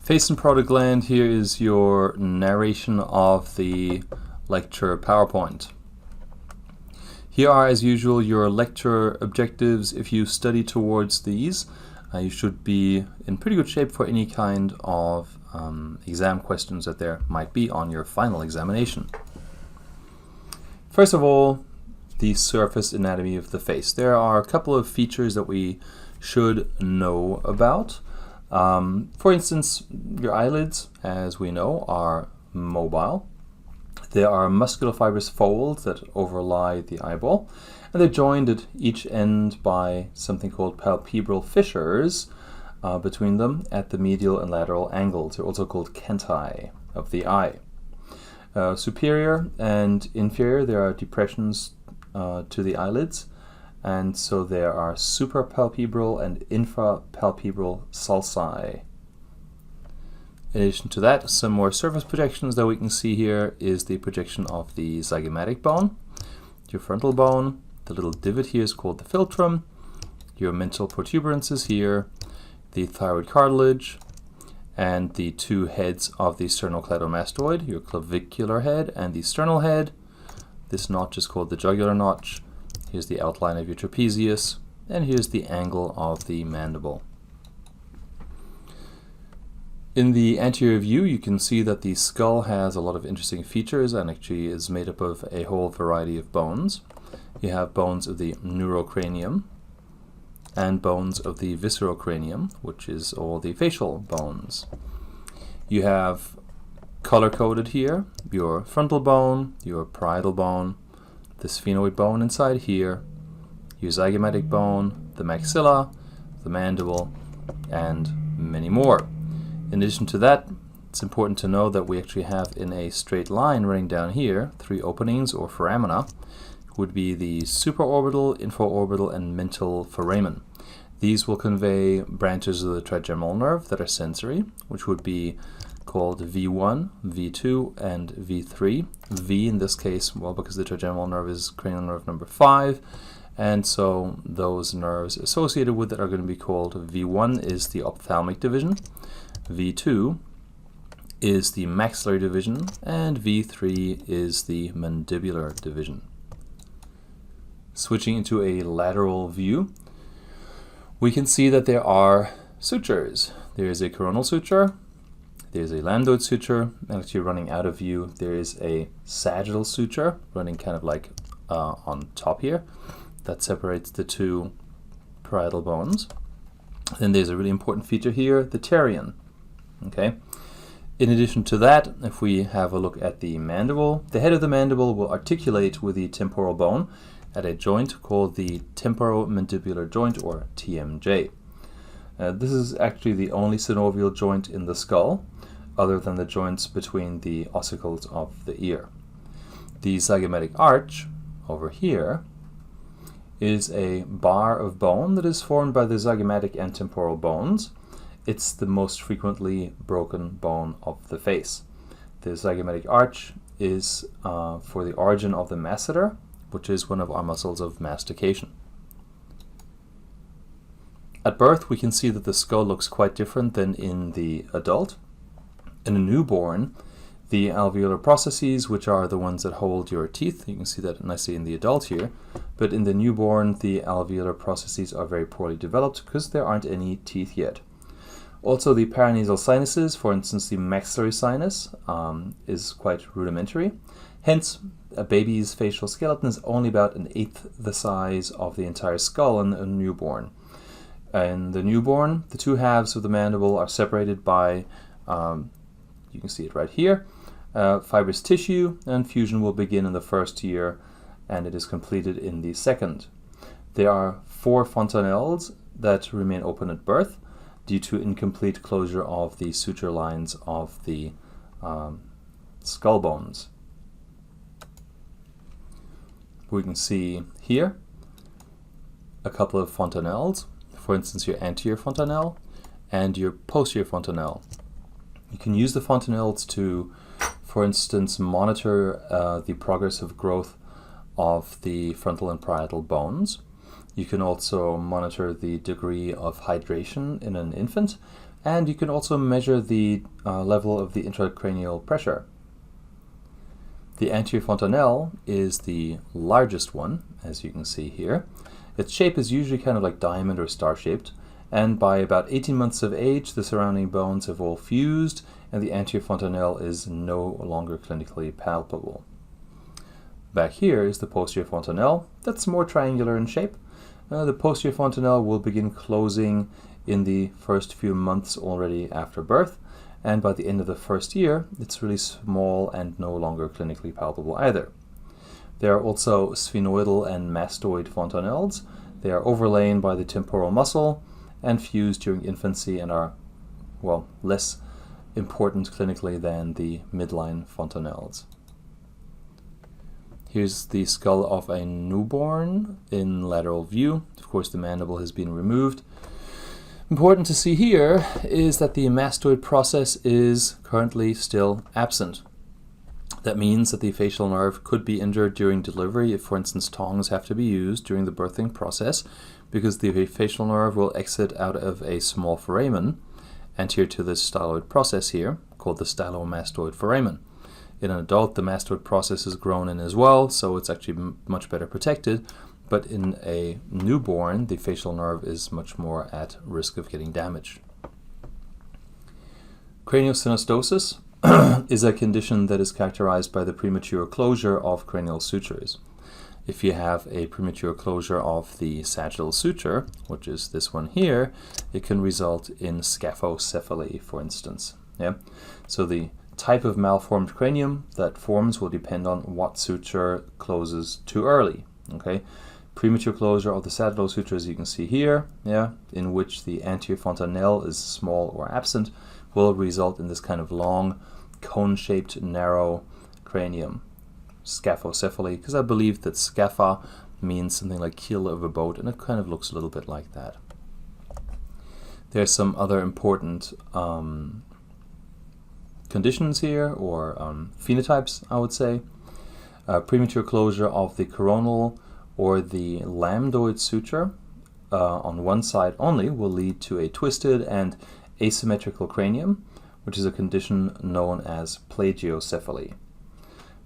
Face and parotid gland, here is your narration of the lecture PowerPoint. Here are, as usual, your lecture objectives. If you study towards these, you should be in pretty good shape for any kind of exam questions that there might be on your final examination. First of all, the surface anatomy of the face. There are a couple of features that we should know about. For instance, your eyelids, as we know, are mobile. There are musculofibrous folds that overlie the eyeball, and they're joined at each end by something called palpebral fissures between them at the medial and lateral angles. They're also called canthi of the eye. Superior and inferior, there are depressions to the eyelids, and so there are suprapalpebral and infrapalpebral sulci. In addition to that, some more surface projections that we can see here is the projection of the zygomatic bone, your frontal bone. The little divot here is called the philtrum. Your mental protuberances here, the thyroid cartilage, and the two heads of the sternocleidomastoid, your clavicular head and the sternal head. This notch is called the jugular notch. Here's the outline of your trapezius, and here's the angle of the mandible. In the anterior view, you can see that the skull has a lot of interesting features and actually is made up of a whole variety of bones. You have bones of the neurocranium and bones of the viscerocranium, which is all the facial bones. You have color-coded here your frontal bone, your parietal bone, the sphenoid bone inside here, your zygomatic bone, the maxilla, the mandible, and many more. In addition to that, it's important to know that we actually have in a straight line running down here, three openings or foramina, would be the supraorbital, infraorbital, and mental foramen. These will convey branches of the trigeminal nerve that are sensory, which would be called V1, V2, and V3. V in this case, well, because the trigeminal nerve is cranial nerve number 5, and so those nerves associated with it are going to be called V1 is the ophthalmic division, V2 is the maxillary division, and V3 is the mandibular division. Switching into a lateral view, we can see that there are sutures. There is a coronal suture, there's a lambdoid suture, and actually running out of view, there is a sagittal suture running kind of like on top here that separates the two parietal bones. Then there's a really important feature here, the pterion. Okay. In addition to that, if we have a look at the mandible, the head of the mandible will articulate with the temporal bone at a joint called the temporomandibular joint, or TMJ. This is actually the only synovial joint in the skull, other than the joints between the ossicles of the ear. The zygomatic arch, over here, is a bar of bone that is formed by the zygomatic and temporal bones. It's the most frequently broken bone of the face. The zygomatic arch is for the origin of the masseter, which is one of our muscles of mastication. At birth, we can see that the skull looks quite different than in the adult. In a newborn, the alveolar processes, which are the ones that hold your teeth, you can see that nicely in the adult here, but in the newborn, the alveolar processes are very poorly developed because there aren't any teeth yet. Also, the paranasal sinuses, for instance, the maxillary sinus, is quite rudimentary. Hence, a baby's facial skeleton is only about 1/8 the size of the entire skull in a newborn. In the newborn, the two halves of the mandible are separated by, you can see it right here, fibrous tissue, and fusion will begin in the first year, and it is completed in the second. There are 4 fontanelles that remain open at birth due to incomplete closure of the suture lines of the skull bones. We can see here a couple of fontanelles, for instance your anterior fontanelle and your posterior fontanelle. You can use the fontanelles to, for instance, monitor the progressive growth of the frontal and parietal bones. You can also monitor the degree of hydration in an infant, And you can also measure the level of the intracranial pressure. The anterior fontanelle is the largest one, as you can see here. Its shape is usually kind of like diamond or star-shaped, and by about 18 months of age, the surrounding bones have all fused, and the anterior fontanelle is no longer clinically palpable. Back here is the posterior fontanelle. That's more triangular in shape. The posterior fontanelle will begin closing in the first few months already after birth, and by the end of the first year, it's really small and no longer clinically palpable either. There are also sphenoidal and mastoid fontanelles. They are overlain by the temporal muscle and fused during infancy and are, well, less important clinically than the midline fontanelles. Here's the skull of a newborn in lateral view. Of course, the mandible has been removed. Important to see here is that the mastoid process is currently still absent. That means that the facial nerve could be injured during delivery if, for instance, tongs have to be used during the birthing process, because the facial nerve will exit out of a small foramen anterior to the styloid process here, called the stylomastoid foramen. In an adult, the mastoid process is grown in as well, so it's actually much better protected. But in a newborn, the facial nerve is much more at risk of getting damaged. Craniosynostosis is a condition that is characterized by the premature closure of cranial sutures. If you have a premature closure of the sagittal suture, which is this one here, it can result in scaphocephaly, for instance. Yeah? So the type of malformed cranium that forms will depend on what suture closes too early. Okay? Premature closure of the sagittal suture, as you can see here, in which the anterior fontanelle is small or absent, will result in this kind of long, cone-shaped, narrow cranium, scaphocephaly, because I believe that scapha means something like keel of a boat, and it kind of looks a little bit like that. There's some other important conditions here, or phenotypes, I would say. Premature closure of the coronal or the lambdoid suture on one side only will lead to a twisted and asymmetrical cranium, which is a condition known as plagiocephaly.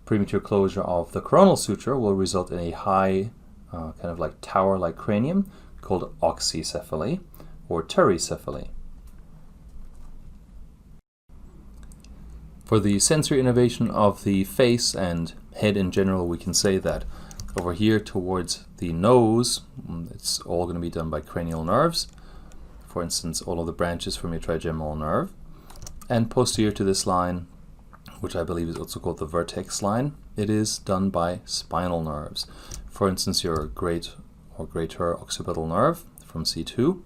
Premature closure of the coronal suture will result in a high, kind of like tower-like cranium called oxycephaly or ptericephaly. For the sensory innervation of the face and head in general, we can say that over here towards the nose, it's all going to be done by cranial nerves. For instance, all of the branches from your trigeminal nerve. And posterior to this line, which I believe is also called the vertex line, it is done by spinal nerves. For instance, your great or greater occipital nerve from C2,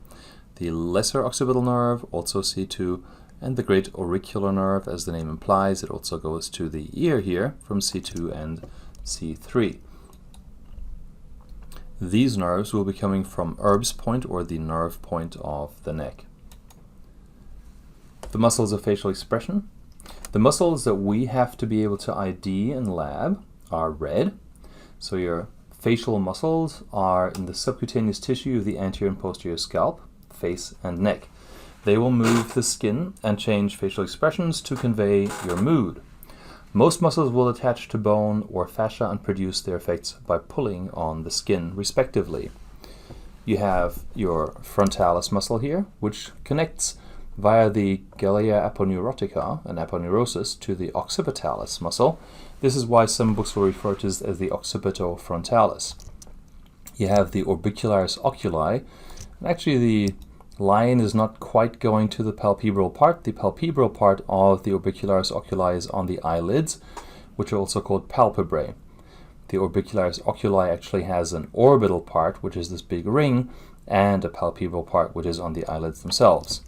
the lesser occipital nerve, also C2, and the great auricular nerve, as the name implies, it also goes to the ear here from C2 and C3. These nerves will be coming from Erb's point, or the nerve point of the neck. The muscles of facial expression. The muscles that we have to be able to ID in lab are red. So your facial muscles are in the subcutaneous tissue of the anterior and posterior scalp, face, and neck. They will move the skin and change facial expressions to convey your mood. Most muscles will attach to bone or fascia and produce their effects by pulling on the skin, respectively. You have your frontalis muscle here, which connects via the galea aponeurotica and aponeurosis to the occipitalis muscle. This is why some books will refer to this as the occipitofrontalis. You have the orbicularis oculi, and actually the line is not quite going to the palpebral part. The palpebral part of the orbicularis oculi is on the eyelids, which are also called palpebrae. The orbicularis oculi actually has an orbital part, which is this big ring, and a palpebral part, which is on the eyelids themselves.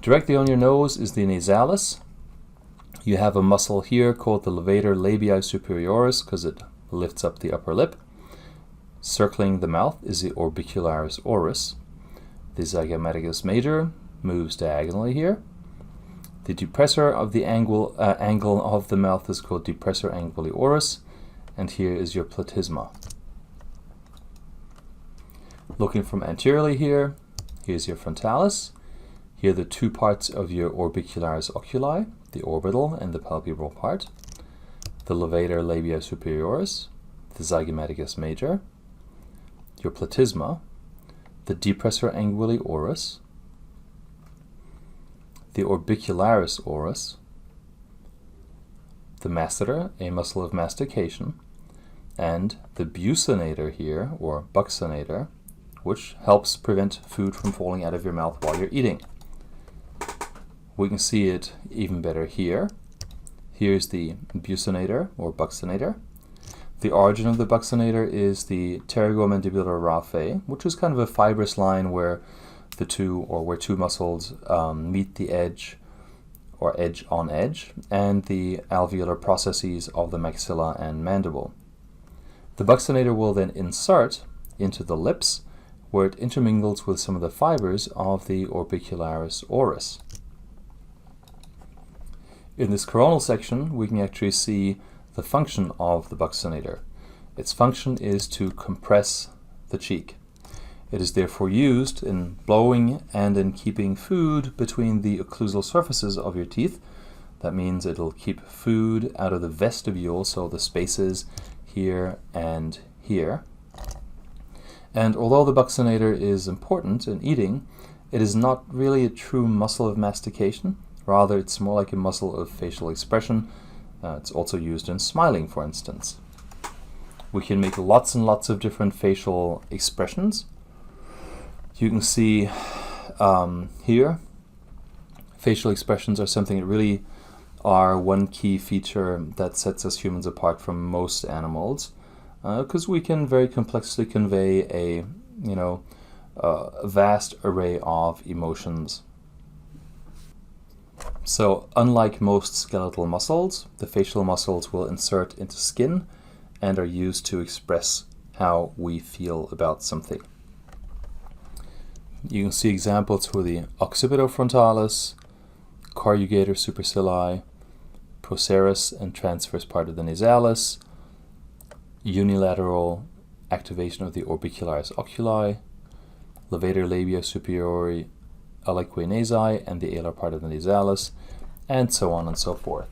Directly on your nose is the nasalis. You have a muscle here called the levator labii superioris because it lifts up the upper lip. Circling the mouth is the orbicularis oris. The zygomaticus major moves diagonally here. The depressor of the angle of the mouth is called depressor anguli oris, and here is your platysma. Looking from anteriorly here, Here's your frontalis. Here are the two parts of your orbicularis oculi, the orbital and the palpebral part, the levator labia superioris, the zygomaticus major, your platysma, the depressor anguli oris, the orbicularis oris, the masseter, a muscle of mastication, and the buccinator here, or buccinator, which helps prevent food from falling out of your mouth while you're eating. We can see it even better here. Here's the buccinator, or buccinator. The origin of the buccinator is the pterygomandibular raphe, which is kind of a fibrous line where where two muscles meet the edge, or edge on edge, and the alveolar processes of the maxilla and mandible. The buccinator will then insert into the lips, where it intermingles with some of the fibers of the orbicularis oris. In this coronal section, we can actually see the function of the buccinator. Its function is to compress the cheek. It is therefore used in blowing and in keeping food between the occlusal surfaces of your teeth. That means it'll keep food out of the vestibule, so the spaces here and here. And although the buccinator is important in eating, it is not really a true muscle of mastication. Rather, it's more like a muscle of facial expression. It's also used in smiling, for instance. We can make lots and lots of different facial expressions. You can see here, facial expressions are something that really are one key feature that sets us humans apart from most animals, because we can very complexly convey a vast array of emotions. So unlike most skeletal muscles, the facial muscles will insert into skin and are used to express how we feel about something. You can see examples for the occipitofrontalis, corrugator supercilii, procerus and transverse part of the nasalis, unilateral activation of the orbicularis oculi, levator labia superiori aliquae nasi, and the alar part of the nasalis, and so on and so forth.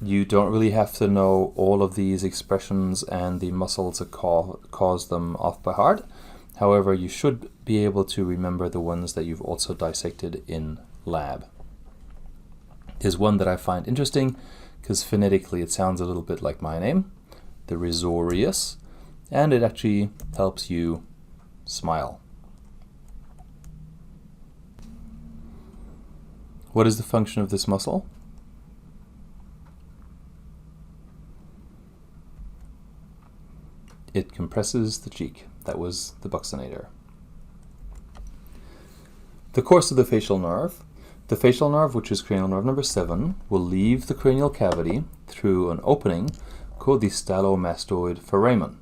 You don't really have to know all of these expressions and the muscles that cause them off by heart. However, you should be able to remember the ones that you've also dissected in lab. There's one that I find interesting because phonetically it sounds a little bit like my name, the risorius, and it actually helps you smile. What is the function of this muscle? It compresses the cheek. That was the buccinator. The course of the facial nerve. The facial nerve, which is cranial nerve number 7, will leave the cranial cavity through an opening called the stylomastoid foramen.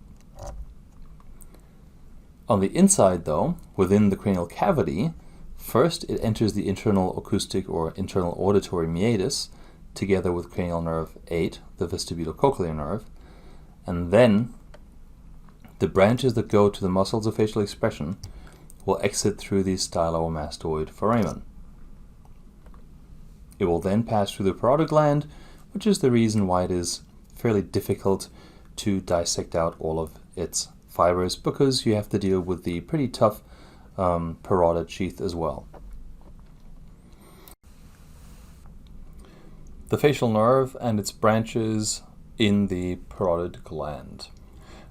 On the inside, though, within the cranial cavity, first it enters the internal acoustic or internal auditory meatus together with cranial nerve 8, the vestibulocochlear nerve, and then the branches that go to the muscles of facial expression will exit through the stylomastoid foramen. It will then pass through the parotid gland, which is the reason why it is fairly difficult to dissect out all of its fibers, because you have to deal with the pretty tough parotid sheath as well. The facial nerve and its branches in the parotid gland.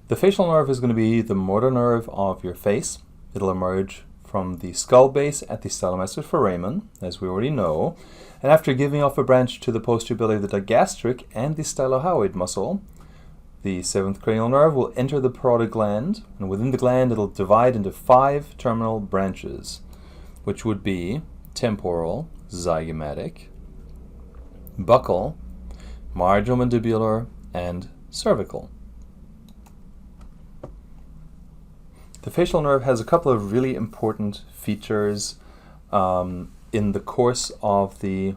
The facial nerve is going to be the motor nerve of your face. It'll emerge from the skull base at the stylomastoid foramen, as we already know, and after giving off a branch to the posterior belly of the digastric and the stylohyoid muscle, the 7th cranial nerve will enter the parotid gland, and within the gland it'll divide into 5 terminal branches, which would be temporal, zygomatic, buccal, margiomandibular, and cervical. The facial nerve has a couple of really important features in the course of the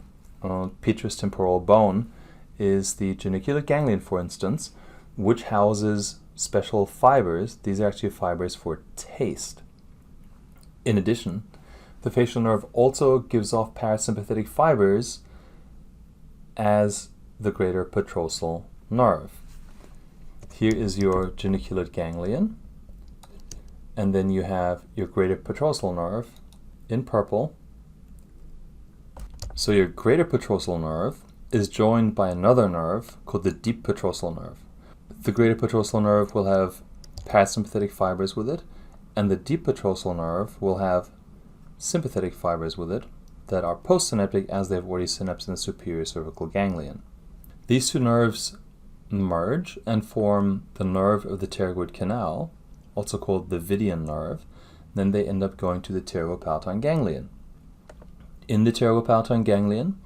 petrous temporal bone. Is the geniculate ganglion, for instance, which houses special fibers. These are actually fibers for taste. In addition, the facial nerve also gives off parasympathetic fibers as the greater petrosal nerve. Here is your geniculate ganglion, and then you have your greater petrosal nerve in purple. So your greater petrosal nerve is joined by another nerve called the deep petrosal nerve. The greater petrosal nerve will have parasympathetic fibers with it, and the deep petrosal nerve will have sympathetic fibers with it that are postsynaptic as they have already synapsed in the superior cervical ganglion. These two nerves merge and form the nerve of the pterygoid canal, also called the Vidian nerve. Then they end up going to the pterygopalatine ganglion. In the pterygopalatine ganglion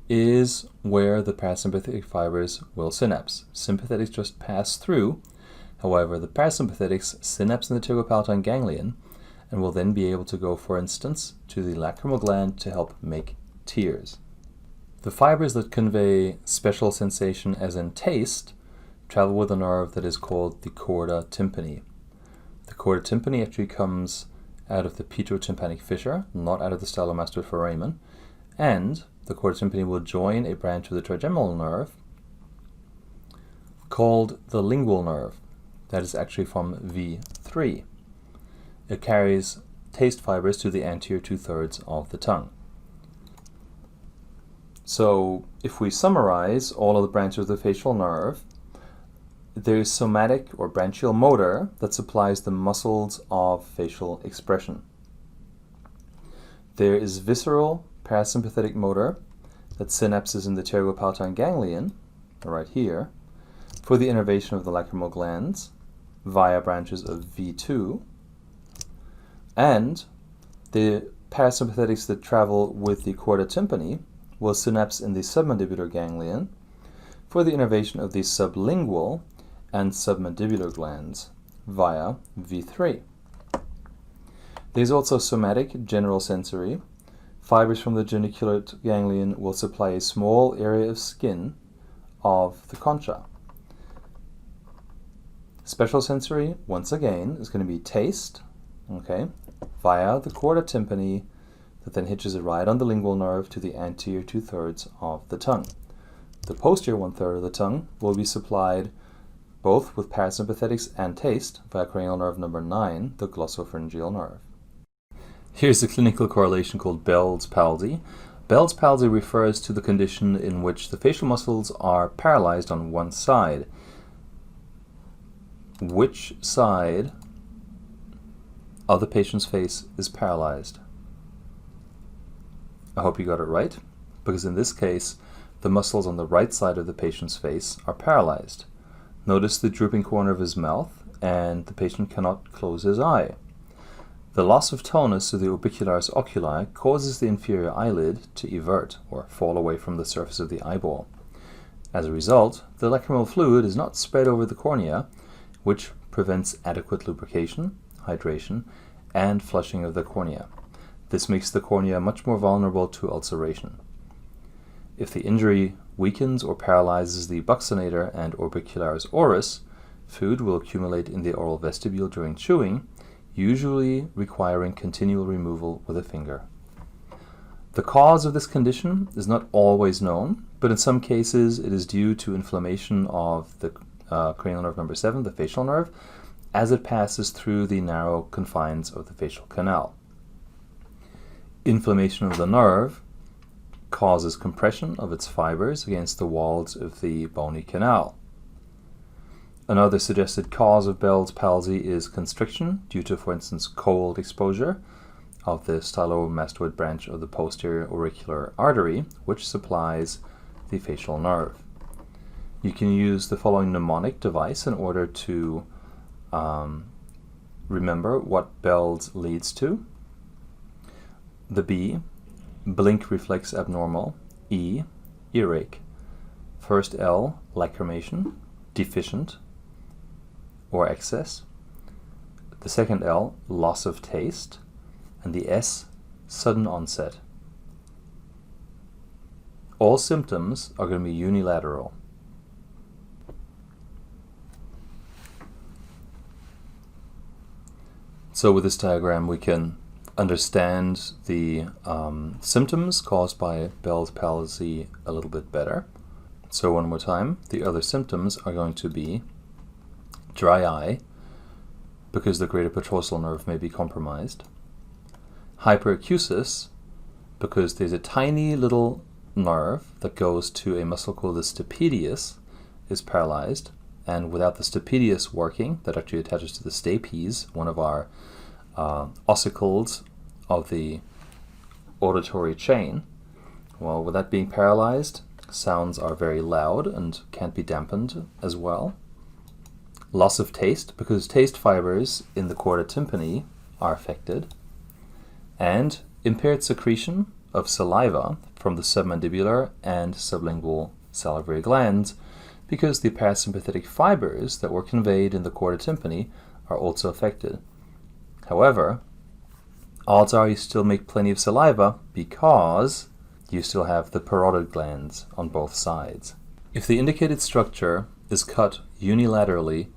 is where the parasympathetic fibers will synapse. Sympathetics just pass through. However, the parasympathetics synapse in the pterygopalatine ganglion and will then be able to go, for instance, to the lacrimal gland to help make tears. The fibers that convey special sensation, as in taste, travel with a nerve that is called the chorda tympani. The chorda tympani actually comes out of the petrotympanic fissure, not out of the stylomastoid foramen, and the chorda tympani will join a branch of the trigeminal nerve called the lingual nerve. That is actually from V3. It carries taste fibers to the anterior 2/3 of the tongue. So if we summarize all of the branches of the facial nerve, there is somatic or branchial motor that supplies the muscles of facial expression. There is visceral parasympathetic motor that synapses in the pterygopalatine ganglion, right here, for the innervation of the lacrimal glands via branches of V2, and the parasympathetics that travel with the chorda tympani will synapse in the submandibular ganglion for the innervation of the sublingual and submandibular glands via V3. There's also somatic general sensory. Fibers from the geniculate ganglion will supply a small area of skin of the concha. Special sensory, once again, is going to be taste, okay, via the chorda tympani that then hitches it right on the lingual nerve to the anterior 2/3 of the tongue. The posterior 1/3 of the tongue will be supplied both with parasympathetics and taste via cranial nerve number 9, the glossopharyngeal nerve. Here's a clinical correlation called Bell's palsy. Bell's palsy refers to the condition in which the facial muscles are paralyzed on one side. Which side of the patient's face is paralyzed? I hope you got it right, because in this case, the muscles on the right side of the patient's face are paralyzed. Notice the drooping corner of his mouth, and the patient cannot close his eye. The loss of tonus of the orbicularis oculi causes the inferior eyelid to evert, or fall away from the surface of the eyeball. As a result, the lacrimal fluid is not spread over the cornea, which prevents adequate lubrication, hydration, and flushing of the cornea. This makes the cornea much more vulnerable to ulceration. If the injury weakens or paralyzes the buccinator and orbicularis oris, food will accumulate in the oral vestibule during chewing, usually requiring continual removal with a finger. The cause of this condition is not always known, but in some cases it is due to inflammation of the cranial nerve number 7, the facial nerve, as it passes through the narrow confines of the facial canal. Inflammation of the nerve causes compression of its fibers against the walls of the bony canal. Another suggested cause of Bell's palsy is constriction due to, for instance, cold exposure of the stylomastoid branch of the posterior auricular artery, which supplies the facial nerve. You can use the following mnemonic device in order to remember what Bell's leads to. The B, blink reflex abnormal. E, earache. First L, lacrimation, deficient or excess. The second L, loss of taste. And the S, sudden onset. All symptoms are going to be unilateral. So with this diagram we can understand the symptoms caused by Bell's palsy a little bit better. So one more time, the other symptoms are going to be dry eye, because the greater petrosal nerve may be compromised, hyperacusis, because there's a tiny little nerve that goes to a muscle called the stapedius, is paralyzed, and without the stapedius working, that actually attaches to the stapes, one of our ossicles of the auditory chain, well, with that being paralyzed, sounds are very loud and can't be dampened as well. Loss of taste, because taste fibers in the chorda tympani are affected, and impaired secretion of saliva from the submandibular and sublingual salivary glands, because the parasympathetic fibers that were conveyed in the chorda tympani are also affected. However, odds are you still make plenty of saliva because you still have the parotid glands on both sides. If the indicated structure is cut unilaterally,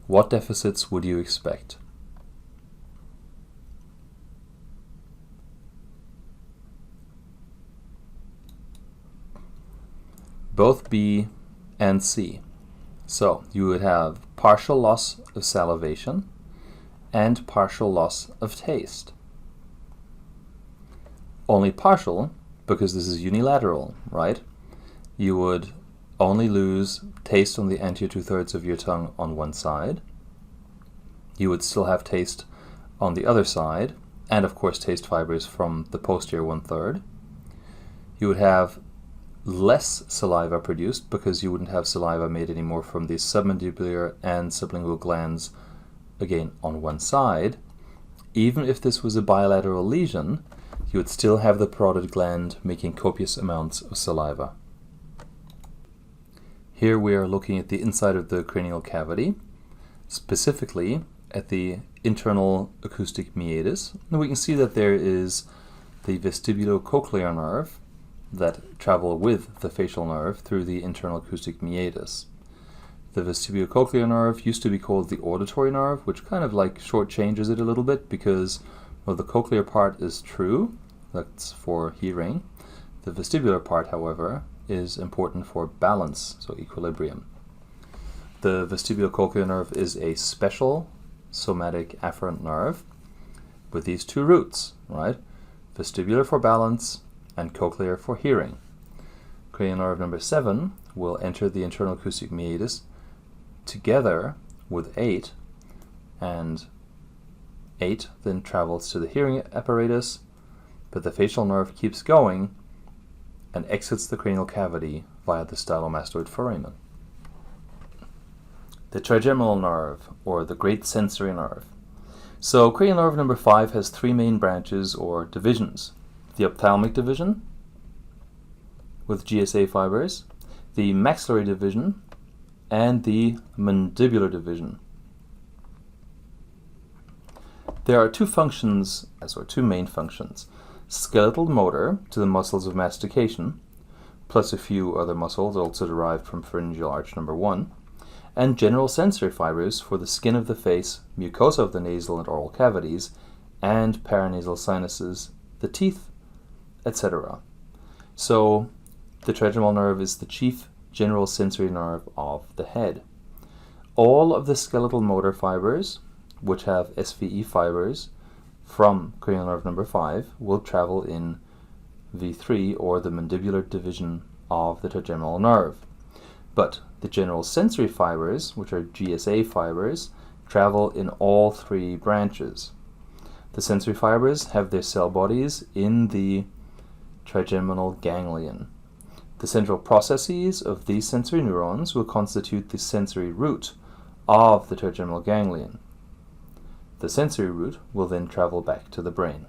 what deficits would you expect? Both B and C. So you would have partial loss of salivation and partial loss of taste. Only partial, because this is unilateral, right? You would only lose taste on the anterior 2/3 of your tongue on one side. You would still have taste on the other side, and of course taste fibers from the posterior 1/3. You would have less saliva produced, because you wouldn't have saliva made anymore from the submandibular and sublingual glands, again on one side. Even if this was a bilateral lesion, you would still have the parotid gland making copious amounts of saliva. Here we are looking at the inside of the cranial cavity, specifically at the internal acoustic meatus. And we can see that there is the vestibulocochlear nerve that travel with the facial nerve through the internal acoustic meatus. The vestibulocochlear nerve used to be called the auditory nerve, which kind of like shortchanges it a little bit, because well, the cochlear part is true, that's for hearing. The vestibular part, however, is important for balance, so equilibrium. The vestibulocochlear nerve is a special somatic afferent nerve with these two roots, right? Vestibular for balance and cochlear for hearing. Cranial nerve number 7 will enter the internal acoustic meatus together with 8, and 8 then travels to the hearing apparatus, but the facial nerve keeps going and exits the cranial cavity via the stylomastoid foramen. The trigeminal nerve, or the great sensory nerve. So cranial nerve number 5 has 3 main branches or divisions. The ophthalmic division with GSA fibers, the maxillary division, and the mandibular division. There are two main functions: skeletal motor to the muscles of mastication, plus a few other muscles also derived from pharyngeal arch number 1, and general sensory fibers for the skin of the face, mucosa of the nasal and oral cavities, and paranasal sinuses, the teeth, etc. So the trigeminal nerve is the chief general sensory nerve of the head. All of the skeletal motor fibers, which have SVE fibers from cranial nerve number 5, will travel in V3, or the mandibular division of the trigeminal nerve. But the general sensory fibers, which are GSA fibers, travel in all 3 branches. The sensory fibers have their cell bodies in the trigeminal ganglion. The central processes of these sensory neurons will constitute the sensory root of the trigeminal ganglion. The sensory root will then travel back to the brain.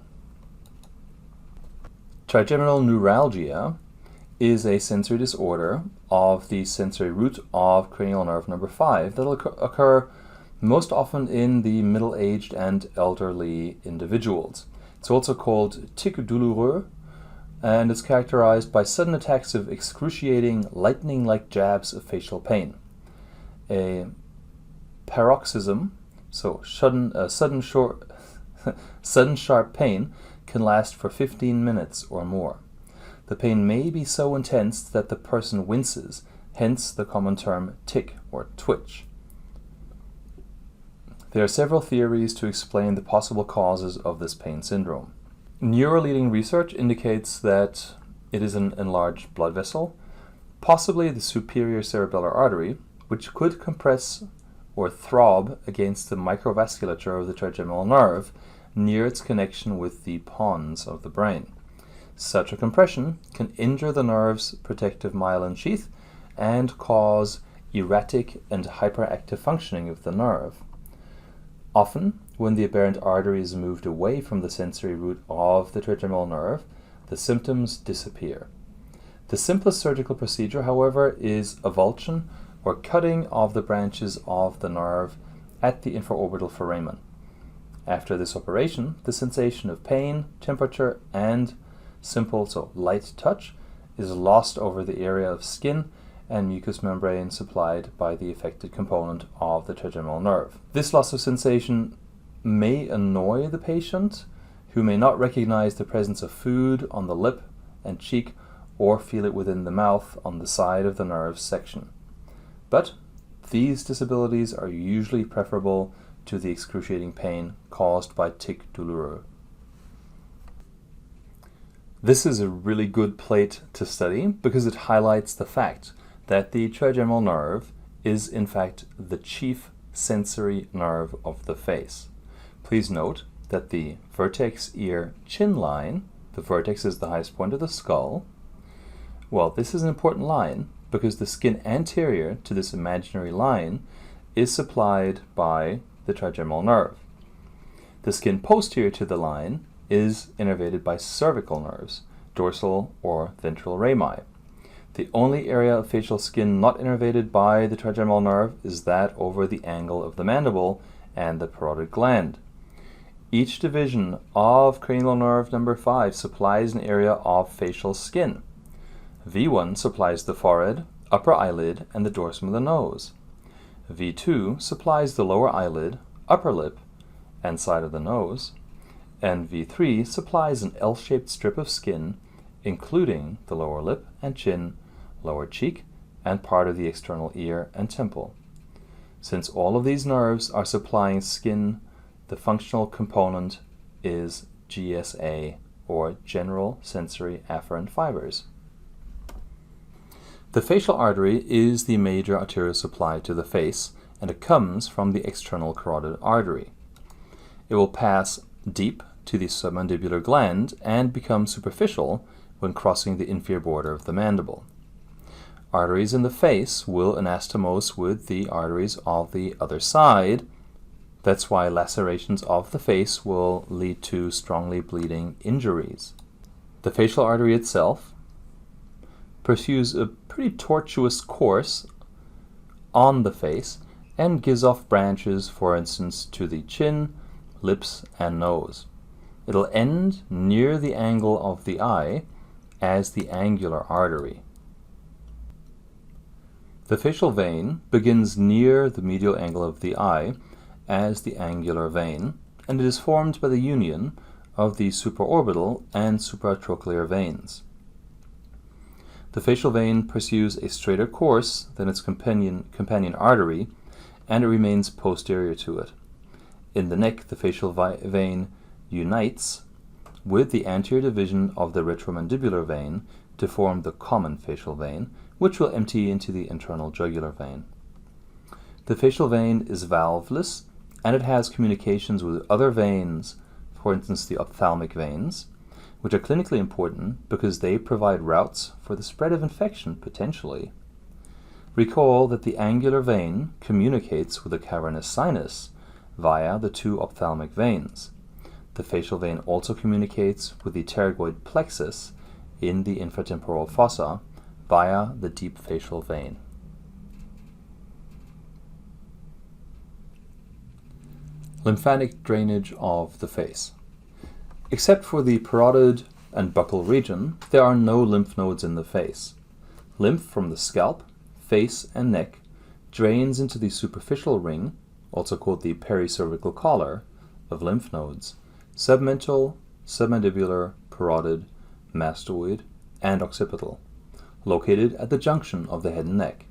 Trigeminal neuralgia is a sensory disorder of the sensory root of cranial nerve number 5 that will occur most often in the middle-aged and elderly individuals. It's also called tic douloureux, and is characterized by sudden attacks of excruciating, lightning-like jabs of facial pain. A paroxysm, so sudden Sudden sharp pain can last for 15 minutes or more. The pain may be so intense that the person winces, hence the common term tic or twitch. There are several theories to explain the possible causes of this pain syndrome. Neuroleading research indicates that it is an enlarged blood vessel, possibly the superior cerebellar artery, which could compress or throb against the microvasculature of the trigeminal nerve near its connection with the pons of the brain. Such a compression can injure the nerve's protective myelin sheath and cause erratic and hyperactive functioning of the nerve. Often, when the aberrant artery is moved away from the sensory root of the trigeminal nerve, the symptoms disappear. The simplest surgical procedure, however, is avulsion, or cutting of the branches of the nerve at the infraorbital foramen. After this operation, the sensation of pain, temperature, and simple, so light touch, is lost over the area of skin and mucous membrane supplied by the affected component of the trigeminal nerve. This loss of sensation may annoy the patient, who may not recognize the presence of food on the lip and cheek or feel it within the mouth on the side of the nerve section. But these disabilities are usually preferable to the excruciating pain caused by tic douloureux. This is a really good plate to study because it highlights the fact that the trigeminal nerve is in fact the chief sensory nerve of the face. Please note that the vertex ear chin line, the vertex is the highest point of the skull. Well, this is an important line because the skin anterior to this imaginary line is supplied by the trigeminal nerve. The skin posterior to the line is innervated by cervical nerves, dorsal or ventral rami. The only area of facial skin not innervated by the trigeminal nerve is that over the angle of the mandible and the parotid gland. Each division of cranial nerve number 5 supplies an area of facial skin. V1 supplies the forehead, upper eyelid, and the dorsum of the nose. V2 supplies the lower eyelid, upper lip, and side of the nose. And V3 supplies an L-shaped strip of skin, including the lower lip and chin, lower cheek, and part of the external ear and temple. Since all of these nerves are supplying skin, the functional component is GSA, or general sensory afferent fibers. The facial artery is the major arterial supply to the face, and it comes from the external carotid artery. It will pass deep to the submandibular gland and become superficial when crossing the inferior border of the mandible. Arteries in the face will anastomose with the arteries of the other side. That's why lacerations of the face will lead to strongly bleeding injuries. The facial artery itself pursues a pretty tortuous course on the face and gives off branches, for instance, to the chin, lips, and nose. It'll end near the angle of the eye as the angular artery. The facial vein begins near the medial angle of the eye as the angular vein, and it is formed by the union of the supraorbital and supratrochlear veins. The facial vein pursues a straighter course than its companion artery, and it remains posterior to it. In the neck, the facial vein unites with the anterior division of the retromandibular vein to form the common facial vein, which will empty into the internal jugular vein. The facial vein is valveless, and it has communications with other veins, for instance the ophthalmic veins, which are clinically important because they provide routes for the spread of infection potentially. Recall that the angular vein communicates with the cavernous sinus via the two ophthalmic veins. The facial vein also communicates with the pterygoid plexus in the infratemporal fossa via the deep facial vein. Lymphatic drainage of the face. Except for the parotid and buccal region, there are no lymph nodes in the face. Lymph from the scalp, face, and neck drains into the superficial ring, also called the pericervical collar, of lymph nodes, submental, submandibular, parotid, mastoid, and occipital, located at the junction of the head and neck.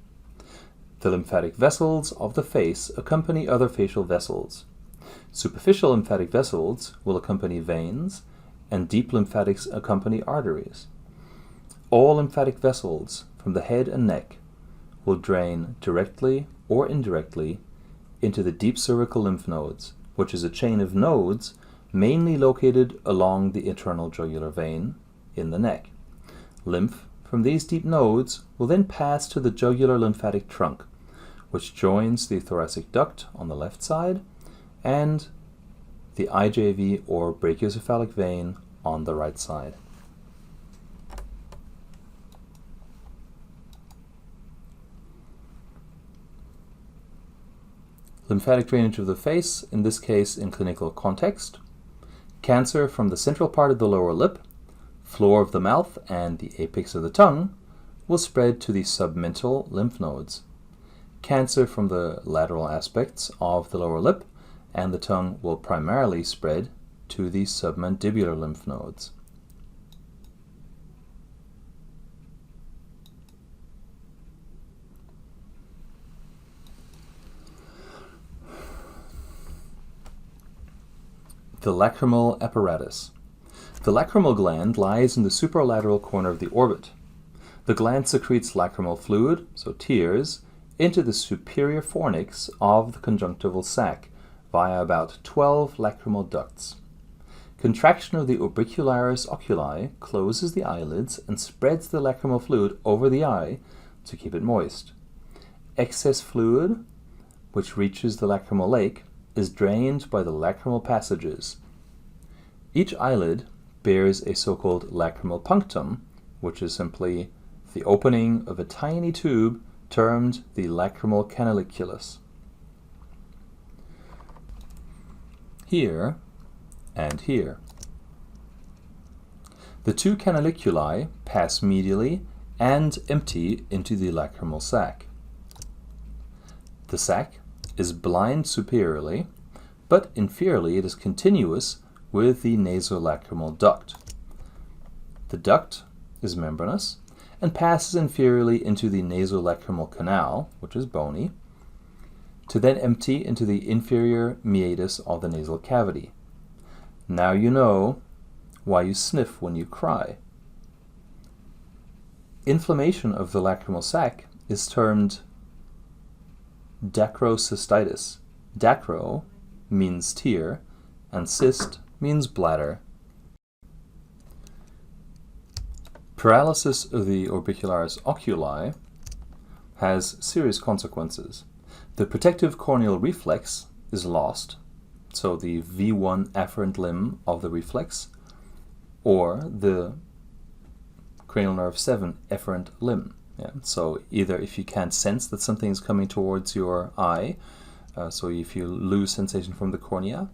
The lymphatic vessels of the face accompany other facial vessels. Superficial lymphatic vessels will accompany veins, and deep lymphatics accompany arteries. All lymphatic vessels from the head and neck will drain directly or indirectly into the deep cervical lymph nodes, which is a chain of nodes mainly located along the internal jugular vein in the neck. Lymph from these deep nodes will then pass to the jugular lymphatic trunk, which joins the thoracic duct on the left side and the IJV or brachiocephalic vein on the right side. Lymphatic drainage of the face, in this case in clinical context. Cancer from the central part of the lower lip, floor of the mouth, and the apex of the tongue will spread to the submental lymph nodes. Cancer from the lateral aspects of the lower lip and the tongue will primarily spread to the submandibular lymph nodes. The lacrimal apparatus. The lacrimal gland lies in the superlateral corner of the orbit. The gland secretes lacrimal fluid, so tears, into the superior fornix of the conjunctival sac via about 12 lacrimal ducts. Contraction of the orbicularis oculi closes the eyelids and spreads the lacrimal fluid over the eye to keep it moist. Excess fluid, which reaches the lacrimal lake, is drained by the lacrimal passages. Each eyelid bears a so-called lacrimal punctum, which is simply the opening of a tiny tube termed the lacrimal canaliculus. Here and here. The two canaliculi pass medially and empty into the lacrimal sac. The sac is blind superiorly, but inferiorly it is continuous with the nasolacrimal duct. The duct is membranous and passes inferiorly into the nasolacrimal canal, which is bony, to then empty into the inferior meatus of the nasal cavity. Now you know why you sniff when you cry. Inflammation of the lacrimal sac is termed dacrocystitis. Dacro means tear, and cyst means bladder. Paralysis of the orbicularis oculi has serious consequences. The protective corneal reflex is lost, so the V1 afferent limb of the reflex, or the cranial nerve 7 efferent limb. Yeah, so either if you can't sense that something is coming towards your eye, so if you lose sensation from the cornea,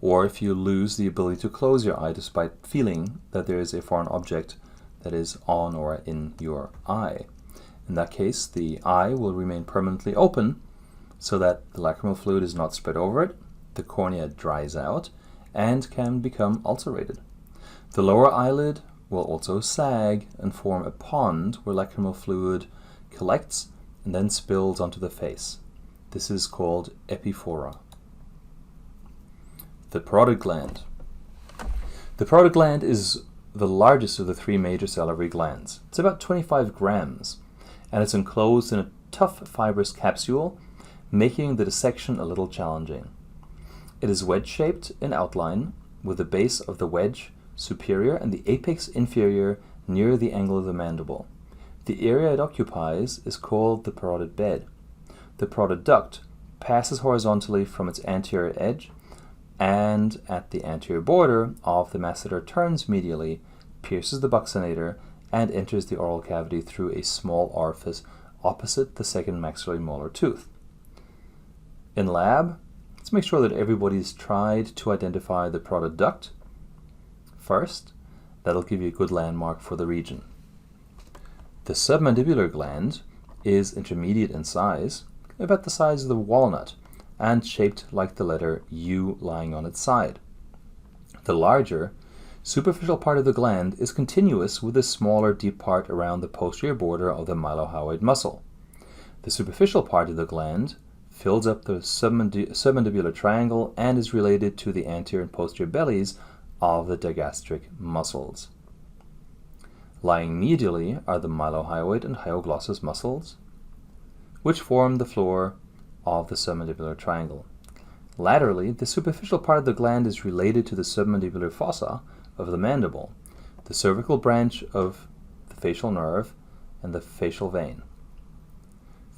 or if you lose the ability to close your eye despite feeling that there is a foreign object that is on or in your eye. In that case, the eye will remain permanently open so that the lacrimal fluid is not spread over it, the cornea dries out, and can become ulcerated. The lower eyelid will also sag and form a pond where lacrimal fluid collects and then spills onto the face. This is called epiphora. The parotid gland. The parotid gland is the largest of the three major salivary glands. It's about 25 grams, and it's enclosed in a tough fibrous capsule, making the dissection a little challenging. It is wedge-shaped in outline, with the base of the wedge superior and the apex inferior near the angle of the mandible. The area it occupies is called the parotid bed. The parotid duct passes horizontally from its anterior edge and at the anterior border of the masseter turns medially, pierces the buccinator, and enters the oral cavity through a small orifice opposite the second maxillary molar tooth. In lab, let's make sure that everybody's tried to identify the parotid duct first. That'll give you a good landmark for the region. The submandibular gland is intermediate in size, about the size of the walnut, and shaped like the letter U lying on its side. The larger, superficial part of the gland is continuous with the smaller, deep part around the posterior border of the mylohyoid muscle. The superficial part of the gland fills up the submandibular triangle and is related to the anterior and posterior bellies of the digastric muscles. Lying medially are the mylohyoid and hyoglossus muscles, which form the floor of the submandibular triangle. Laterally, the superficial part of the gland is related to the submandibular fossa of the mandible, the cervical branch of the facial nerve, and the facial vein.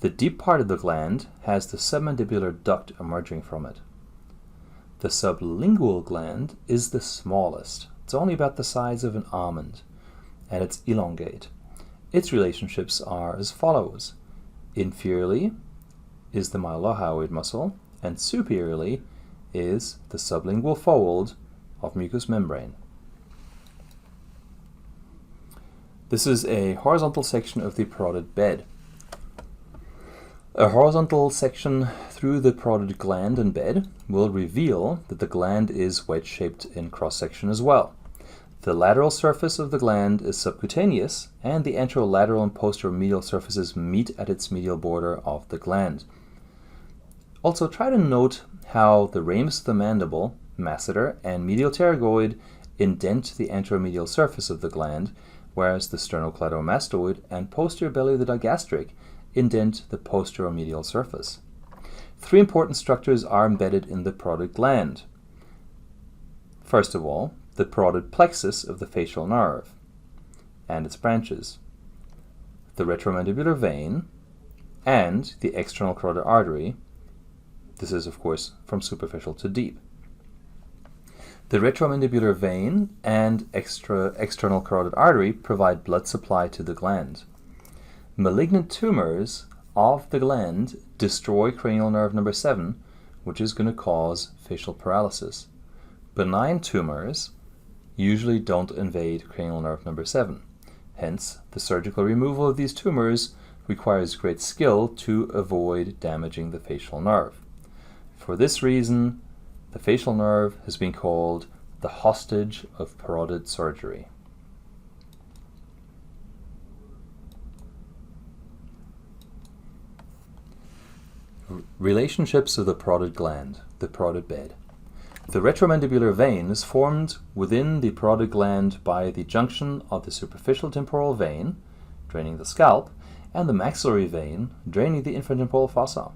The deep part of the gland has the submandibular duct emerging from it. The sublingual gland is the smallest. It's only about the size of an almond, and it's elongate. Its relationships are as follows. Inferiorly is the mylohyoid muscle, and superiorly is the sublingual fold of mucous membrane. This is a horizontal section of the parotid bed. A horizontal section through the parotid gland and bed will reveal that the gland is wedge-shaped in cross-section as well. The lateral surface of the gland is subcutaneous, and the anterolateral and posteromedial surfaces meet at its medial border of the gland. Also, try to note how the ramus of the mandible, masseter, and medial pterygoid indent the anteromedial surface of the gland, whereas the sternocleidomastoid and posterior belly of the digastric indent the posteromedial surface. Three important structures are embedded in the parotid gland. First of all, the parotid plexus of the facial nerve and its branches, the retromandibular vein, and the external carotid artery. This is, of course, from superficial to deep. The retromandibular vein and external carotid artery provide blood supply to the gland. Malignant tumors of the gland destroy cranial nerve number 7, which is going to cause facial paralysis. Benign tumors usually don't invade cranial nerve number 7. Hence, the surgical removal of these tumors requires great skill to avoid damaging the facial nerve. For this reason, the facial nerve has been called the hostage of parotid surgery. Relationships of the parotid gland, the parotid bed. The retromandibular vein is formed within the parotid gland by the junction of the superficial temporal vein, draining the scalp, and the maxillary vein, draining the infratemporal fossa.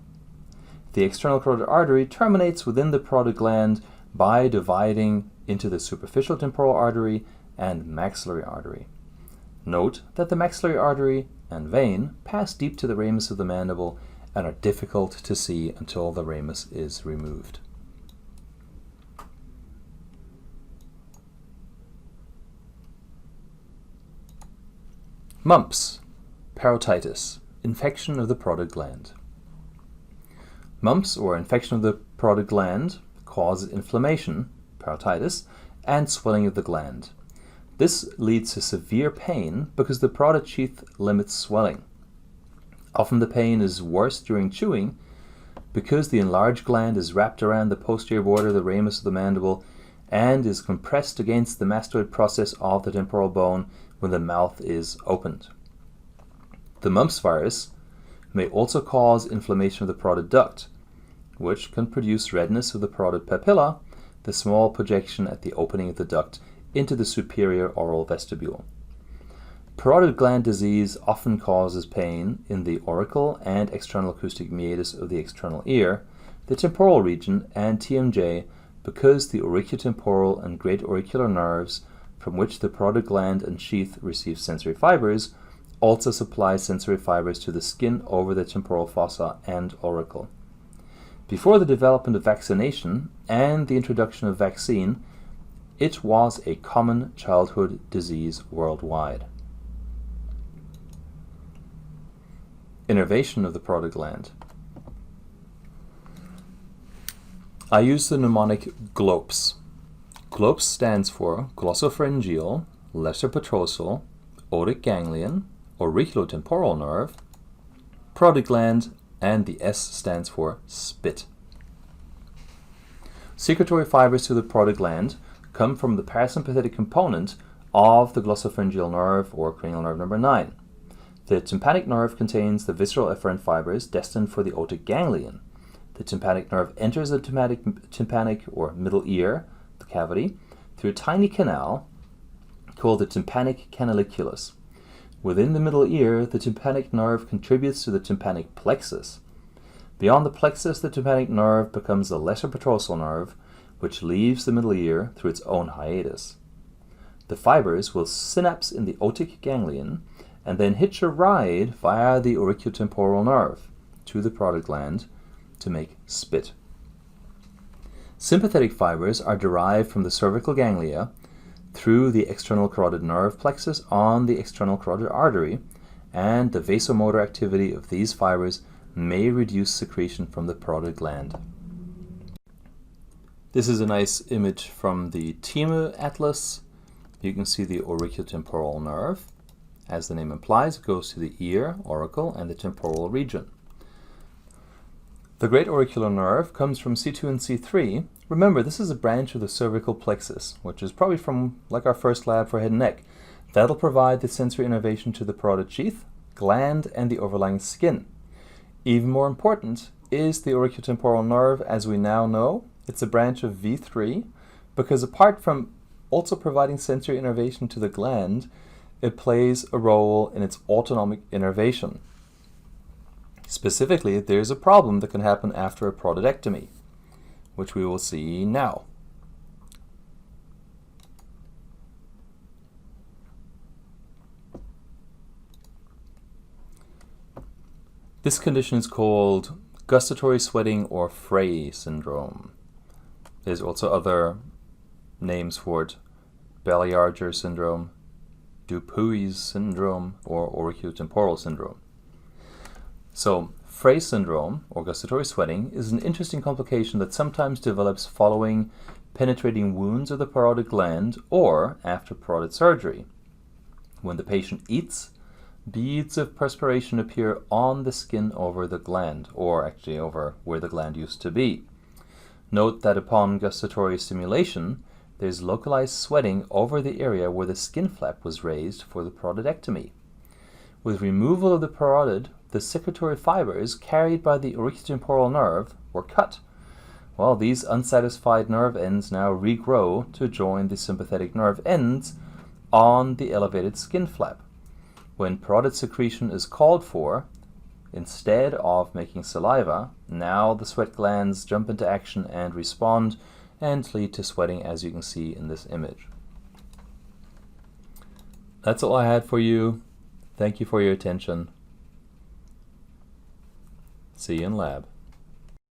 The external carotid artery terminates within the parotid gland by dividing into the superficial temporal artery and maxillary artery. Note that the maxillary artery and vein pass deep to the ramus of the mandible and are difficult to see until the ramus is removed. Mumps, parotitis, infection of the parotid gland. Mumps, or infection of the parotid gland, causes inflammation, parotitis, and swelling of the gland. This leads to severe pain because the parotid sheath limits swelling. Often the pain is worse during chewing because the enlarged gland is wrapped around the posterior border of the ramus of the mandible and is compressed against the mastoid process of the temporal bone when the mouth is opened. The mumps virus may also cause inflammation of the parotid duct, which can produce redness of the parotid papilla, the small projection at the opening of the duct into the superior oral vestibule. Parotid gland disease often causes pain in the auricle and external acoustic meatus of the external ear, the temporal region, and TMJ because the auriculotemporal and great auricular nerves from which the parotid gland and sheath receive sensory fibers also supply sensory fibers to the skin over the temporal fossa and auricle. Before the development of vaccination and the introduction of vaccine, it was a common childhood disease worldwide. Innervation of the parotid gland. I use the mnemonic GLOPS. GLOPS stands for glossopharyngeal, lesser petrosal, otic ganglion, auriculotemporal nerve, parotid gland, and the S stands for spit. Secretory fibers to the parotid gland come from the parasympathetic component of the glossopharyngeal nerve or cranial nerve number 9. The tympanic nerve contains the visceral efferent fibers destined for the otic ganglion. The tympanic nerve enters the tympanic or middle ear, the cavity, through a tiny canal called the tympanic canaliculus. Within the middle ear, the tympanic nerve contributes to the tympanic plexus. Beyond the plexus, the tympanic nerve becomes the lesser petrosal nerve, which leaves the middle ear through its own hiatus. The fibers will synapse in the otic ganglion and then hitch a ride via the auriculotemporal nerve to the parotid gland to make spit. Sympathetic fibers are derived from the cervical ganglia through the external carotid nerve plexus on the external carotid artery, and the vasomotor activity of these fibers may reduce secretion from the parotid gland. This is a nice image from the TIME atlas. You can see the auriculotemporal nerve. As the name implies, it goes to the ear, auricle, and the temporal region. The great auricular nerve comes from C2 and C3. Remember, this is a branch of the cervical plexus, which is probably from like our first lab for head and neck. That'll provide the sensory innervation to the parotid sheath, gland, and the overlying skin. Even more important is the auriculotemporal nerve. As we now know, it's a branch of V3 because apart from also providing sensory innervation to the gland, it plays a role in its autonomic innervation. Specifically, there's a problem that can happen after a parotidectomy, which we will see now. This condition is called gustatory sweating or Frey syndrome. There's also other names for it: Balliarger syndrome, Dupuy's syndrome, or auriculotemporal syndrome. So, Frey syndrome, or gustatory sweating, is an interesting complication that sometimes develops following penetrating wounds of the parotid gland or after parotid surgery. When the patient eats, beads of perspiration appear on the skin over the gland, or actually over where the gland used to be. Note that upon gustatory stimulation, there's localized sweating over the area where the skin flap was raised for the parotidectomy. With removal of the parotid, the secretory fibers carried by the auriculotemporal nerve were cut. Well, these unsatisfied nerve ends now regrow to join the sympathetic nerve ends on the elevated skin flap. When parotid secretion is called for, instead of making saliva, now the sweat glands jump into action and respond and lead to sweating, as you can see in this image. That's all I had for you. Thank you for your attention. See you in lab.